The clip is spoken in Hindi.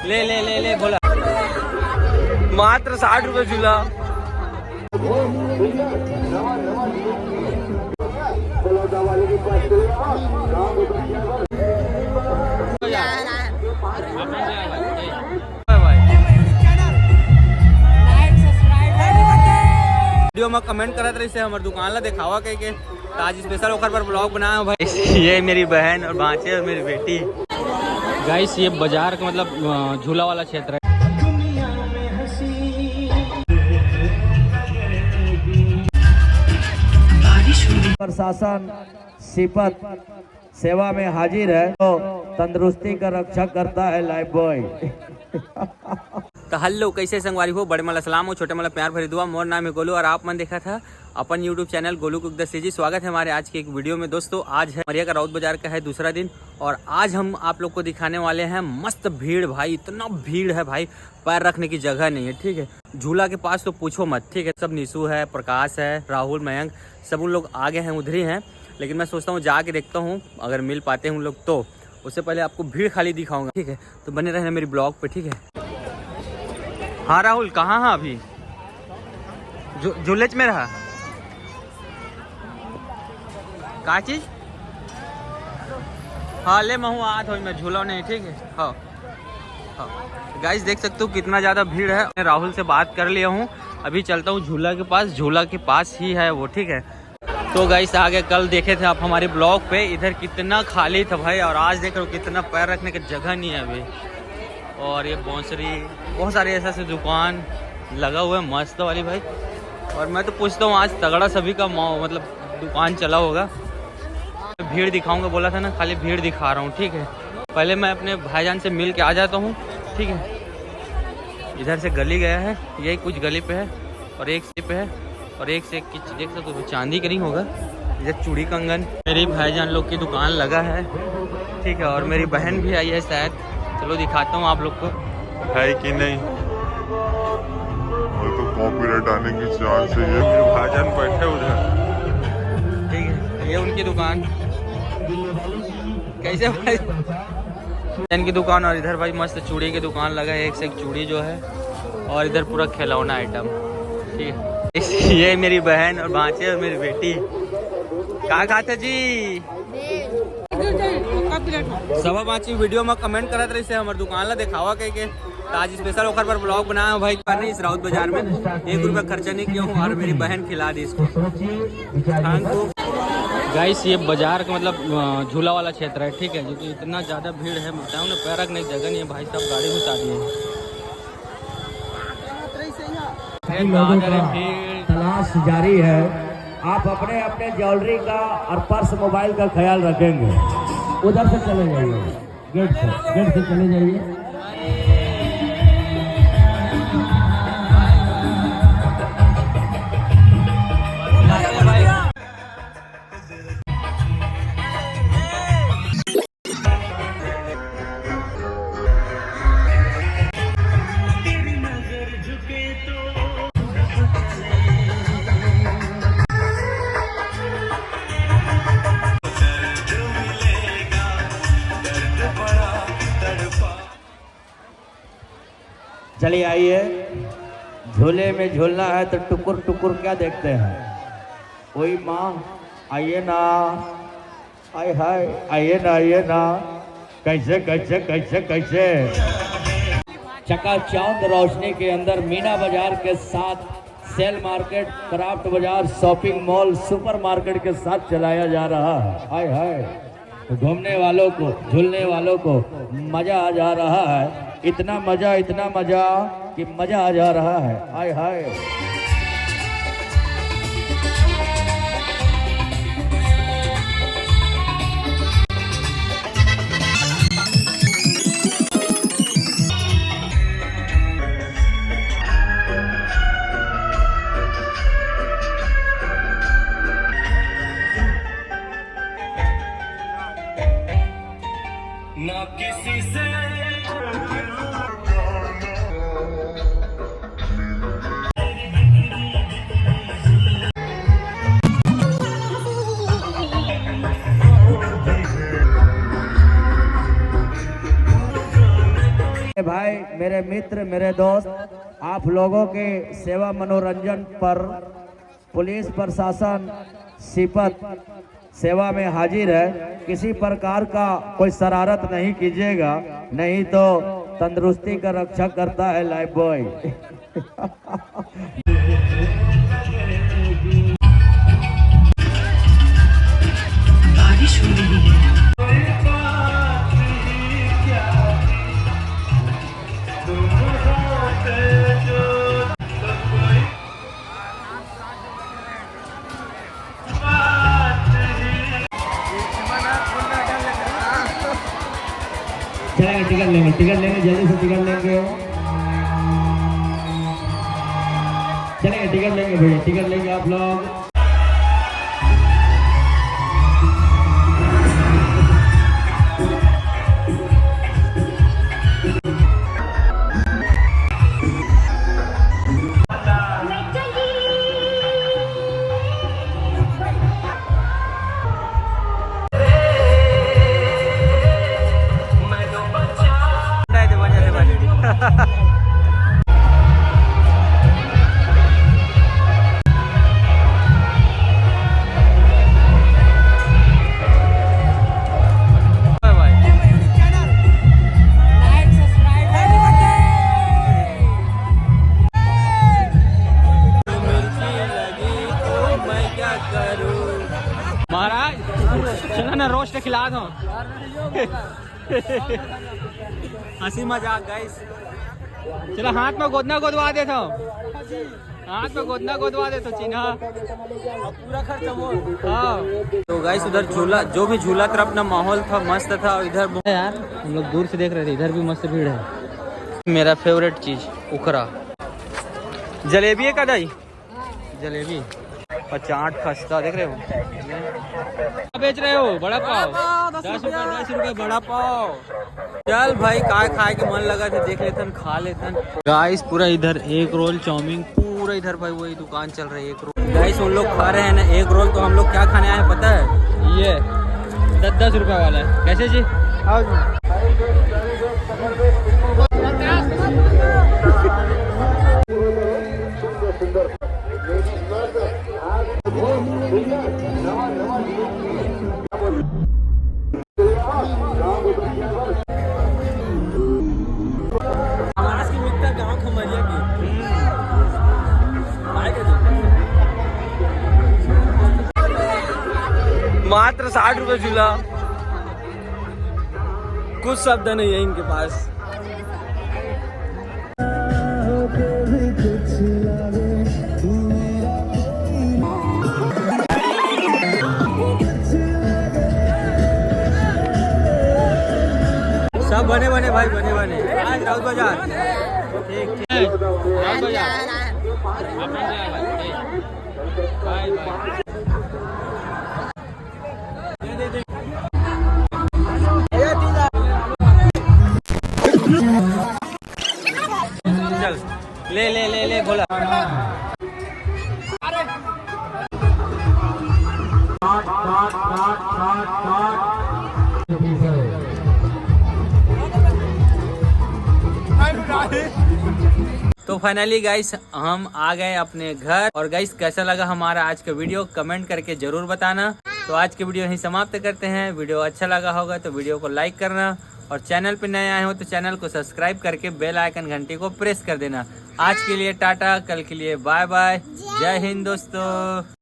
ले ले ले ले बोला मात्र 60 रुपये झूला। वीडियो में कमेंट करत रही से हमारे दुकान ला दिखावा कह के आज स्पेशल ओकर पर ब्लॉग बनाया भाई। ये मेरी बहन और भांचे और मेरी बेटी। गाइस ये बाजार का मतलब झूला वाला क्षेत्र है। प्रशासन सिपत सेवा में हाजिर है तो तंदुरुस्ती का रक्षा करता है लाइफ बॉय। तो हेलो कैसे संगवारी हो, बड़े मला सलाम हो, छोटे मला प्यार भरी दुआ। मोर नाम है गोलू और आप मन देखा था अपन YouTube channel Golu cook the city. स्वागत है हमारे आज के एक वीडियो में। दोस्तों आज है मरिया का राउत बाजार का है दूसरा दिन और आज हम आप लोग को दिखाने वाले हैं मस्त भीड़ भाई। इतना भीड़ है भाई, पैर रखने की जगह नहीं है। ठीक है, झूला के पास तो पूछो मत। ठीक है, सब निशु है, प्रकाश है, राहुल, मयंक, सब उन लोग आगे हैं, उधर ही हैं। लेकिन मैं सोचता हूँ जाके देखता हूँ अगर मिल पाते हैं उन लोग तो। उससे पहले आपको भीड़ खाली दिखाऊंगा। ठीक है, तो बने रहना मेरी ब्लॉग पे। ठीक है। हाँ राहुल कहाँ है अभी? झूलेच में रहा का चीज? हाँ ले महू आ थोड़ी मैं झूला नहीं। ठीक है। हाँ हाँ गाइस देख सकते हो कितना ज़्यादा भीड़ है। मैं राहुल से बात कर लिया हूँ, अभी चलता हूँ झूला के पास। झूला के पास ही है वो। ठीक है, तो गाइस आगे कल देखे थे आप हमारे ब्लॉग पे, इधर कितना खाली था भाई और आज देख रहे हो कितना पैर रखने की जगह नहीं है अभी। और ये बांसुरी बहुत सारे ऐसे दुकान लगा हुआ है मस्त वाली भाई। और मैं तो पूछता हूँ आज तगड़ा सभी का मतलब दुकान चला होगा। भीड़ दिखाऊंगा बोला था ना, खाली भीड़ दिखा रहा हूँ। ठीक है, पहले मैं अपने भाईजान से मिल के आ जाता हूँ। ठीक है, इधर से गली गया है, यही कुछ गली पे है और एक से पे है और एक से एक की देख सकते हो चांदी का नहीं होगा। इधर चूड़ी कंगन मेरी भाईजान लोग की दुकान लगा है। ठीक है, और मेरी बहन भी आई है शायद, चलो दिखाता हूँ आप लोग को है कि नहीं। तो कॉपीराइट आने की चांस है। ये मेरे भाईजान बैठे उधर। ठीक है, ये उनकी दुकान कैसे भाई इनकी दुकान। और इधर भाई मस्त चूड़ी की दुकान लगा है, एक से एक चूड़ी जो है। और इधर पूरा खिलौना आइटम। ठीक है, ये मेरी बहन और भांचे और मेरी बेटी। क्या खाते जी? सवा पाँच वीडियो में कमेंट करत रही से हमारे दुकान ला दिखावा कह के आज स्पेशल ओकर पर ब्लॉग बनाया भाई। नहीं इस राउत बाजार में 1 रुपया खर्चा नहीं किया हूँ और मेरी बहन खिला दी इसको। Thank you guys. ये बाजार का मतलब झूला वाला क्षेत्र है। ठीक है, जो कि इतना ज़्यादा भीड़ है बताऊँ ना, पैर रखने की जगह नहीं है भाई साहब। गाड़ी घुसा दिए तलाश जारी है। आप अपने अपने ज्वेलरी का और पर्स मोबाइल का ख्याल रखेंगे। उधर से चले जाइए, गेट से चले जाइए। चलिए आइए, झूले में झूलना है तो टुकुर टुकुर क्या देखते हैं। कोई माँ आइए ना, आए हाय आइए ना। कैसे कैसे कैसे कैसे चकाचौंध रोशनी के अंदर मीना बाजार के साथ सेल मार्केट, क्राफ्ट बाजार, शॉपिंग मॉल, सुपर मार्केट के साथ चलाया जा रहा है। हाय हाय, घूमने वालों को, झूलने वालों को मजा आ जा रहा है। इतना मजा कि मजा आ जा रहा है। हाय हाय, ना किसी से भाई, मेरे मित्र, मेरे दोस्त, आप लोगों के सेवा मनोरंजन पर पुलिस प्रशासन सिपत सेवा में हाजिर है। किसी प्रकार का कोई शरारत नहीं कीजिएगा, नहीं तो तंदुरुस्ती का रक्षा करता है लाइफ बॉय। बारिश हो रही है। चलेंगे, टिकट लेंगे, जल्दी से टिकट लेंगे। चलेंगे, टिकट लेंगे भैया, टिकट लेंगे आप लोग। महाराज चलो ना रोस्ट खिला दो। हंसी मजाक गाइस। चलो हाथ में गोदना गोदवा देता हूँ, हाथ में गोदना गोदवा देता चिन्हा पूरा खर्चा हाँ। तो गाइस उधर झूला, जो भी झूला तरफ अपना माहौल था मस्त था। और इधर यार हम लोग दूर से देख रहे थे, इधर भी मस्त भीड़ है। मेरा फेवरेट चीज उखरा जलेबी है कदाई, जलेबी और चाट खस्ता देख रहे हो। क्या बेच रहे हो? बड़ा पाव 10 रुपए बड़ा पाव। चल भाई खाए के मन लगा था, देख लेते खा लेते। गाइस पूरा इधर एक रोल चाउमीन, पूरा इधर भाई वही दुकान चल रही है एक रोल। गाइस उन लोग खा रहे हैं ना एक रोल, तो हम लोग क्या खाने आए हैं पता है? ये 10 रुपए वाला है। कैसे जी? आओ जी। मात्र 60 रुपए झूला, कुछ शब्द नहीं है इनके पास। सब बने बने भाई, बने बने। आज राउत बाजार ठीक ठीक, राउत बाजार बाय बाय। चल ले ले ले ले बोला। तो फाइनली गाइस हम आ गए अपने घर। और गाइस कैसा लगा हमारा आज का वीडियो कमेंट करके जरूर बताना। तो आज की वीडियो यहीं समाप्त करते हैं। वीडियो अच्छा लगा होगा तो वीडियो को लाइक करना, और चैनल पे नए आए हो तो चैनल को सब्सक्राइब करके बेल आइकन घंटी को प्रेस कर देना। आज के लिए टाटा, कल के लिए बाय बाय। जय हिंद दोस्तों।